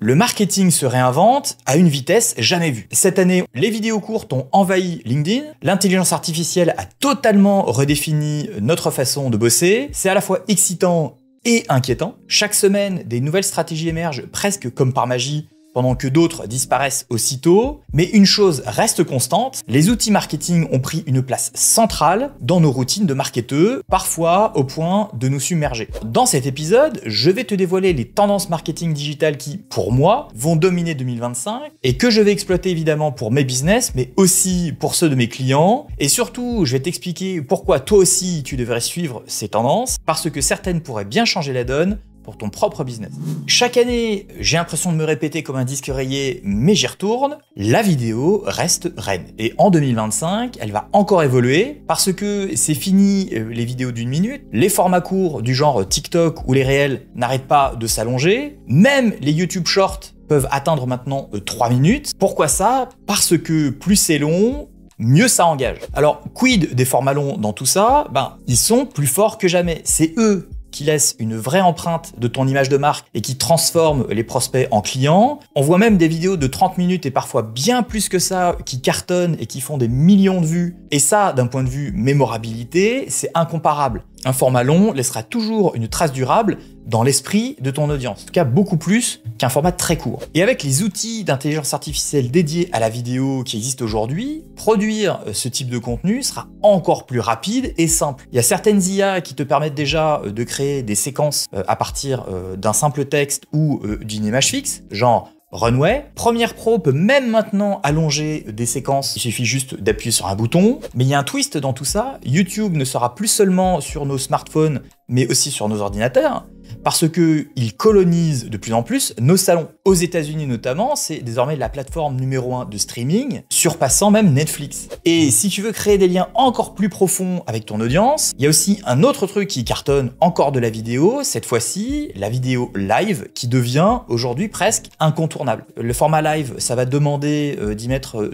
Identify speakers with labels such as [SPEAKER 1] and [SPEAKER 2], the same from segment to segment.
[SPEAKER 1] Le marketing se réinvente à une vitesse jamais vue. Cette année, les vidéos courtes ont envahi LinkedIn, l'intelligence artificielle a totalement redéfini notre façon de bosser, c'est à la fois excitant et inquiétant. Chaque semaine, des nouvelles stratégies émergent presque comme par magie, pendant que d'autres disparaissent aussitôt. Mais une chose reste constante, les outils marketing ont pris une place centrale dans nos routines de marketeurs, parfois au point de nous submerger. Dans cet épisode, je vais te dévoiler les tendances marketing digitales qui, pour moi, vont dominer 2025 et que je vais exploiter évidemment pour mes business, mais aussi pour ceux de mes clients. Et surtout, je vais t'expliquer pourquoi toi aussi tu devrais suivre ces tendances, parce que certaines pourraient bien changer la donne pour ton propre business. Chaque année, j'ai l'impression de me répéter comme un disque rayé, mais j'y retourne, la vidéo reste reine. Et en 2025, elle va encore évoluer parce que c'est fini les vidéos d'1 minute, les formats courts du genre TikTok ou les réels n'arrêtent pas de s'allonger, même les YouTube Shorts peuvent atteindre maintenant 3 minutes. Pourquoi ça? Parce que plus c'est long, mieux ça engage. Alors, quid des formats longs dans tout ça? Ils sont plus forts que jamais. C'est eux qui laisse une vraie empreinte de ton image de marque et qui transforme les prospects en clients. On voit même des vidéos de 30 minutes et parfois bien plus que ça qui cartonnent et qui font des millions de vues. Et ça, d'un point de vue mémorabilité, c'est incomparable. Un format long laissera toujours une trace durable dans l'esprit de ton audience. En tout cas, beaucoup plus qu'un format très court. Et avec les outils d'intelligence artificielle dédiés à la vidéo qui existent aujourd'hui, produire ce type de contenu sera encore plus rapide et simple. Il y a certaines IA qui te permettent déjà de créer des séquences à partir d'un simple texte ou d'une image fixe, genre Runway. Premiere Pro peut même maintenant allonger des séquences, il suffit juste d'appuyer sur un bouton. Mais il y a un twist dans tout ça, YouTube ne sera plus seulement sur nos smartphones, mais aussi sur nos ordinateurs, parce qu'il colonise de plus en plus nos salons. Aux États-Unis notamment, c'est désormais la plateforme numéro 1 de streaming, surpassant même Netflix. Et si tu veux créer des liens encore plus profonds avec ton audience, il y a aussi un autre truc qui cartonne encore de la vidéo, cette fois-ci, la vidéo live, qui devient aujourd'hui presque incontournable. Le format live, ça va te demander d'y mettre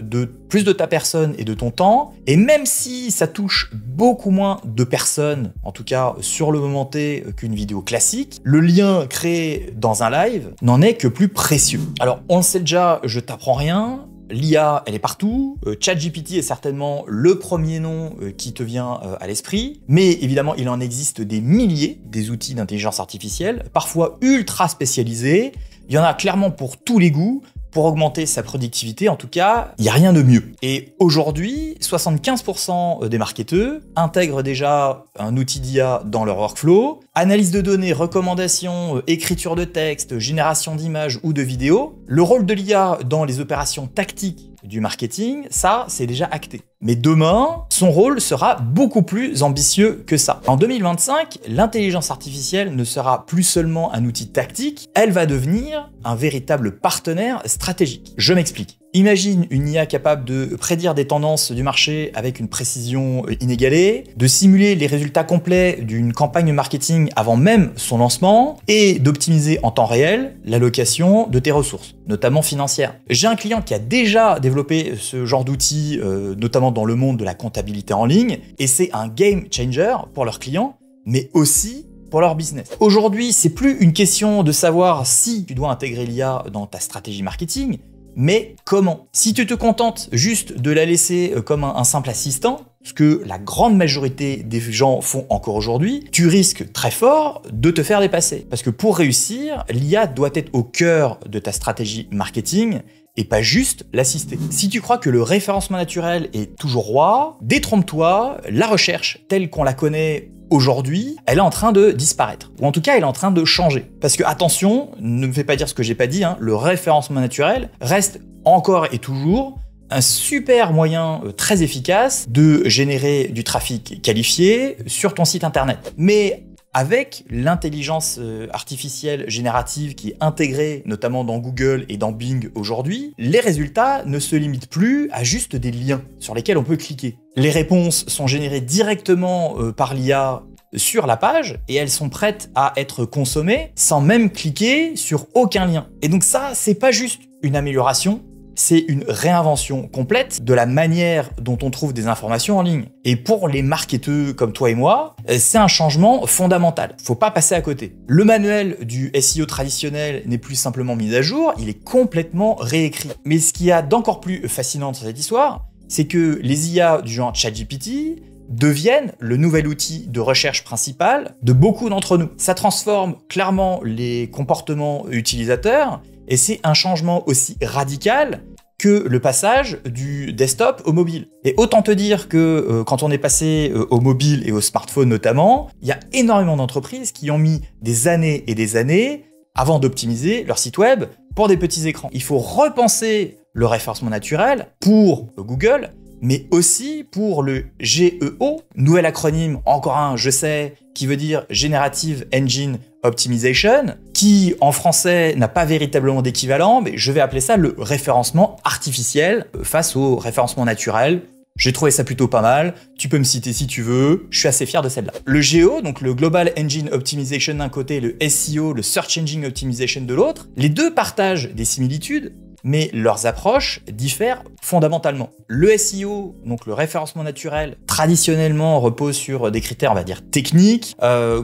[SPEAKER 1] plus de ta personne et de ton temps, et même si ça touche beaucoup moins de personnes, en tout cas sur le moment T, qu'une vidéo classique, le lien créé dans un live n'en est que plus précieux. Alors, on le sait déjà, je t'apprends rien, l'IA, elle est partout, ChatGPT est certainement le premier nom qui te vient à l'esprit, mais évidemment, il en existe des milliers, des outils d'intelligence artificielle, parfois ultra spécialisés, il y en a clairement pour tous les goûts. Pour augmenter sa productivité, en tout cas, il n'y a rien de mieux. Et aujourd'hui, 75% des marketeurs intègrent déjà un outil d'IA dans leur workflow. Analyse de données, recommandations, écriture de texte, génération d'images ou de vidéos. Le rôle de l'IA dans les opérations tactiques du marketing, ça, c'est déjà acté. Mais demain, son rôle sera beaucoup plus ambitieux que ça. En 2025, l'intelligence artificielle ne sera plus seulement un outil tactique, elle va devenir un véritable partenaire stratégique. Je m'explique. Imagine une IA capable de prédire des tendances du marché avec une précision inégalée, de simuler les résultats complets d'une campagne marketing avant même son lancement et d'optimiser en temps réel l'allocation de tes ressources, notamment financières. J'ai un client qui a déjà développé ce genre d'outils, notamment dans le monde de la comptabilité en ligne, et c'est un game changer pour leurs clients, mais aussi pour leur business. Aujourd'hui, c'est plus une question de savoir si tu dois intégrer l'IA dans ta stratégie marketing, mais comment? Si tu te contentes juste de la laisser comme un simple assistant, ce que la grande majorité des gens font encore aujourd'hui, tu risques très fort de te faire dépasser. Parce que pour réussir, l'IA doit être au cœur de ta stratégie marketing et pas juste l'assister. Si tu crois que le référencement naturel est toujours roi, détrompe-toi, la recherche telle qu'on la connaît aujourd'hui, elle est en train de disparaître. Ou en tout cas, elle est en train de changer. Parce que, attention, ne me fais pas dire ce que j'ai pas dit, le référencement naturel reste encore et toujours un super moyen très efficace de générer du trafic qualifié sur ton site internet. Mais avec l'intelligence artificielle générative qui est intégrée notamment dans Google et dans Bing aujourd'hui, les résultats ne se limitent plus à juste des liens sur lesquels on peut cliquer. Les réponses sont générées directement par l'IA sur la page et elles sont prêtes à être consommées sans même cliquer sur aucun lien. Et donc ça, c'est pas juste une amélioration, c'est une réinvention complète de la manière dont on trouve des informations en ligne. Et pour les marketeurs comme toi et moi, c'est un changement fondamental. Faut pas passer à côté. Le manuel du SEO traditionnel n'est plus simplement mis à jour, il est complètement réécrit. Mais ce qu'il y a d'encore plus fascinant dans cette histoire, c'est que les IA du genre ChatGPT deviennent le nouvel outil de recherche principal de beaucoup d'entre nous. Ça transforme clairement les comportements utilisateurs et c'est un changement aussi radical que le passage du desktop au mobile. Et autant te dire que quand on est passé au mobile et au smartphone notamment, il y a énormément d'entreprises qui ont mis des années et des années avant d'optimiser leur site web pour des petits écrans. Il faut repenser le référencement naturel pour Google, mais aussi pour le GEO, nouvel acronyme, encore un, je sais, qui veut dire Generative Engine Optimization, qui en français n'a pas véritablement d'équivalent, mais je vais appeler ça le référencement artificiel face au référencement naturel. J'ai trouvé ça plutôt pas mal, tu peux me citer si tu veux, je suis assez fier de celle-là. Le GEO, donc le Global Engine Optimization d'un côté, le SEO, le Search Engine Optimization de l'autre, les deux partagent des similitudes, mais leurs approches diffèrent fondamentalement. Le SEO, donc le référencement naturel, traditionnellement repose sur des critères, on va dire, techniques,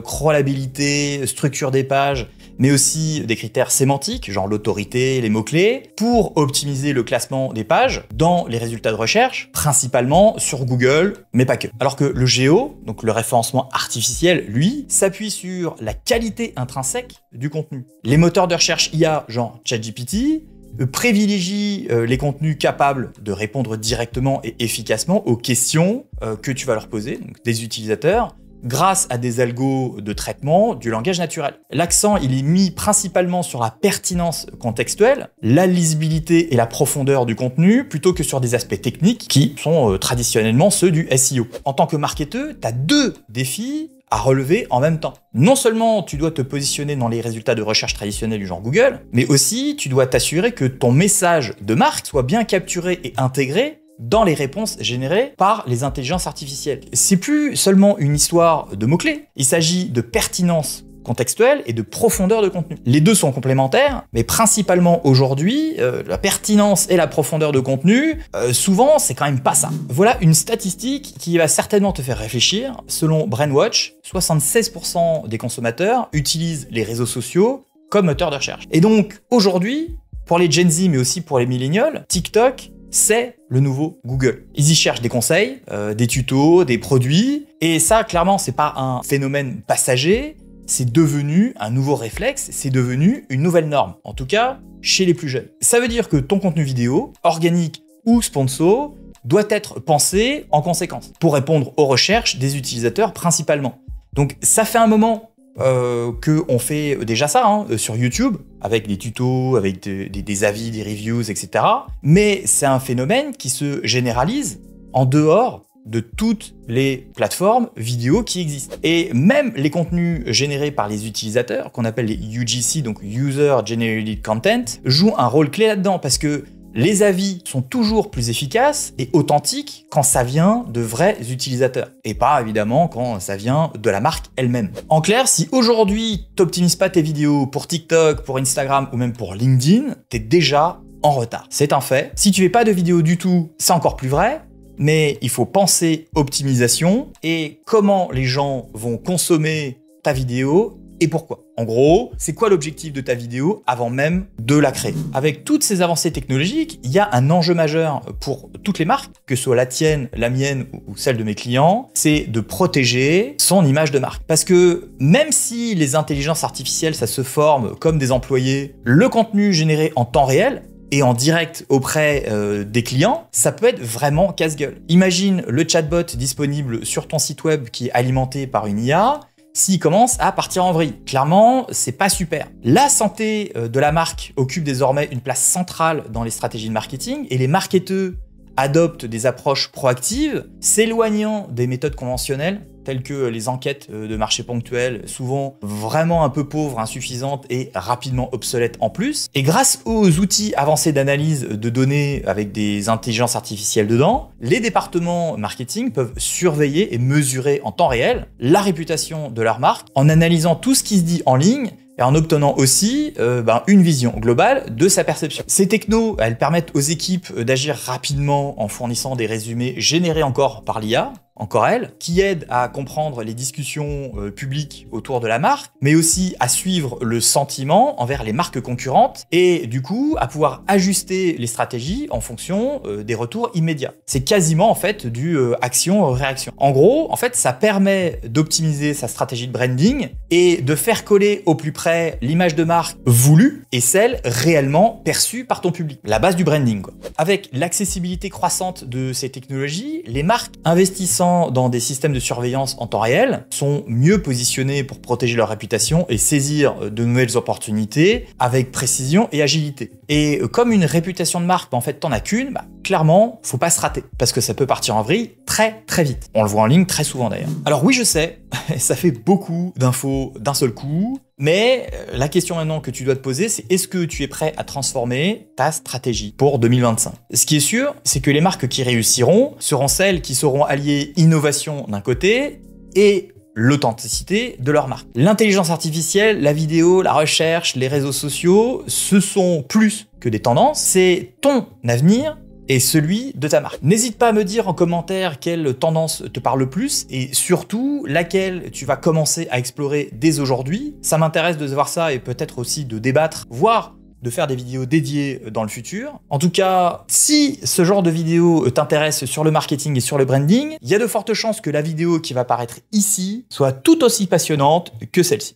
[SPEAKER 1] crawlabilité, structure des pages, mais aussi des critères sémantiques, genre l'autorité, les mots-clés, pour optimiser le classement des pages dans les résultats de recherche, principalement sur Google, mais pas que. Alors que le GEO, donc le référencement artificiel, lui, s'appuie sur la qualité intrinsèque du contenu. Les moteurs de recherche IA, genre ChatGPT, privilégie les contenus capables de répondre directement et efficacement aux questions que tu vas leur poser, donc des utilisateurs, grâce à des algos de traitement du langage naturel. L'accent, il est mis principalement sur la pertinence contextuelle, la lisibilité et la profondeur du contenu, plutôt que sur des aspects techniques qui sont traditionnellement ceux du SEO. En tant que marketeur, tu as deux défis à relever en même temps. Non seulement tu dois te positionner dans les résultats de recherche traditionnels du genre Google, mais aussi tu dois t'assurer que ton message de marque soit bien capturé et intégré dans les réponses générées par les intelligences artificielles. C'est plus seulement une histoire de mots-clés, il s'agit de pertinence contextuelle et de profondeur de contenu. Les deux sont complémentaires, mais principalement aujourd'hui, la pertinence et la profondeur de contenu, souvent, c'est quand même pas ça. Voilà une statistique qui va certainement te faire réfléchir. Selon Brainwatch, 76% des consommateurs utilisent les réseaux sociaux comme moteur de recherche. Et donc, aujourd'hui, pour les Gen Z, mais aussi pour les millennials, TikTok, c'est le nouveau Google. Ils y cherchent des conseils, des tutos, des produits, et ça, clairement, c'est pas un phénomène passager, c'est devenu un nouveau réflexe, c'est devenu une nouvelle norme, en tout cas chez les plus jeunes. Ça veut dire que ton contenu vidéo, organique ou sponsor, doit être pensé en conséquence, pour répondre aux recherches des utilisateurs principalement. Donc ça fait un moment qu'on fait déjà ça sur YouTube, avec des tutos, avec des avis, des reviews, etc. Mais c'est un phénomène qui se généralise en dehors de toutes les plateformes vidéo qui existent. Et même les contenus générés par les utilisateurs, qu'on appelle les UGC, donc User Generated Content, jouent un rôle clé là-dedans, parce que les avis sont toujours plus efficaces et authentiques quand ça vient de vrais utilisateurs, et pas évidemment quand ça vient de la marque elle-même. En clair, si aujourd'hui t'optimises pas tes vidéos pour TikTok, pour Instagram ou même pour LinkedIn, t'es déjà en retard. C'est un fait. Si tu fais pas de vidéos du tout, c'est encore plus vrai. Mais il faut penser optimisation et comment les gens vont consommer ta vidéo et pourquoi. En gros, c'est quoi l'objectif de ta vidéo avant même de la créer? Avec toutes ces avancées technologiques, il y a un enjeu majeur pour toutes les marques, que ce soit la tienne, la mienne ou celle de mes clients, c'est de protéger son image de marque. Parce que même si les intelligences artificielles, ça se forme comme des employés, le contenu généré en temps réel, et en direct auprès des clients, ça peut être vraiment casse-gueule. Imagine le chatbot disponible sur ton site web qui est alimenté par une IA, s'il commence à partir en vrille. Clairement, c'est pas super. La santé de la marque occupe désormais une place centrale dans les stratégies de marketing et les marketeurs adoptent des approches proactives, s'éloignant des méthodes conventionnelles telles que les enquêtes de marché ponctuelles, souvent vraiment un peu pauvres, insuffisantes et rapidement obsolètes en plus. Et grâce aux outils avancés d'analyse de données avec des intelligences artificielles dedans, les départements marketing peuvent surveiller et mesurer en temps réel la réputation de leur marque en analysant tout ce qui se dit en ligne et en obtenant aussi une vision globale de sa perception. Ces technos, elles permettent aux équipes d'agir rapidement en fournissant des résumés générés encore par l'IA, encore elle, qui aide à comprendre les discussions publiques autour de la marque, mais aussi à suivre le sentiment envers les marques concurrentes et du coup à pouvoir ajuster les stratégies en fonction des retours immédiats. C'est quasiment en fait du action-réaction. En gros, en fait, ça permet d'optimiser sa stratégie de branding et de faire coller au plus près l'image de marque voulue et celle réellement perçue par ton public. La base du branding, quoi. Avec l'accessibilité croissante de ces technologies, les marques investissant dans des systèmes de surveillance en temps réel sont mieux positionnés pour protéger leur réputation et saisir de nouvelles opportunités avec précision et agilité. Et comme une réputation de marque, en fait, t'en as qu'une, clairement, faut pas se rater parce que ça peut partir en vrille très très vite. On le voit en ligne très souvent d'ailleurs. Alors oui, je sais, ça fait beaucoup d'infos d'un seul coup, mais la question maintenant que tu dois te poser, c'est est-ce que tu es prêt à transformer ta stratégie pour 2025? Ce qui est sûr, c'est que les marques qui réussiront seront celles qui sauront allier innovation d'un côté et l'authenticité de leur marque. L'intelligence artificielle, la vidéo, la recherche, les réseaux sociaux, ce sont plus que des tendances, c'est ton avenir et celui de ta marque. N'hésite pas à me dire en commentaire quelle tendance te parle le plus et surtout laquelle tu vas commencer à explorer dès aujourd'hui. Ça m'intéresse de voir ça et peut-être aussi de débattre, voire de faire des vidéos dédiées dans le futur. En tout cas, si ce genre de vidéo t'intéresse sur le marketing et sur le branding, il y a de fortes chances que la vidéo qui va apparaître ici soit tout aussi passionnante que celle-ci.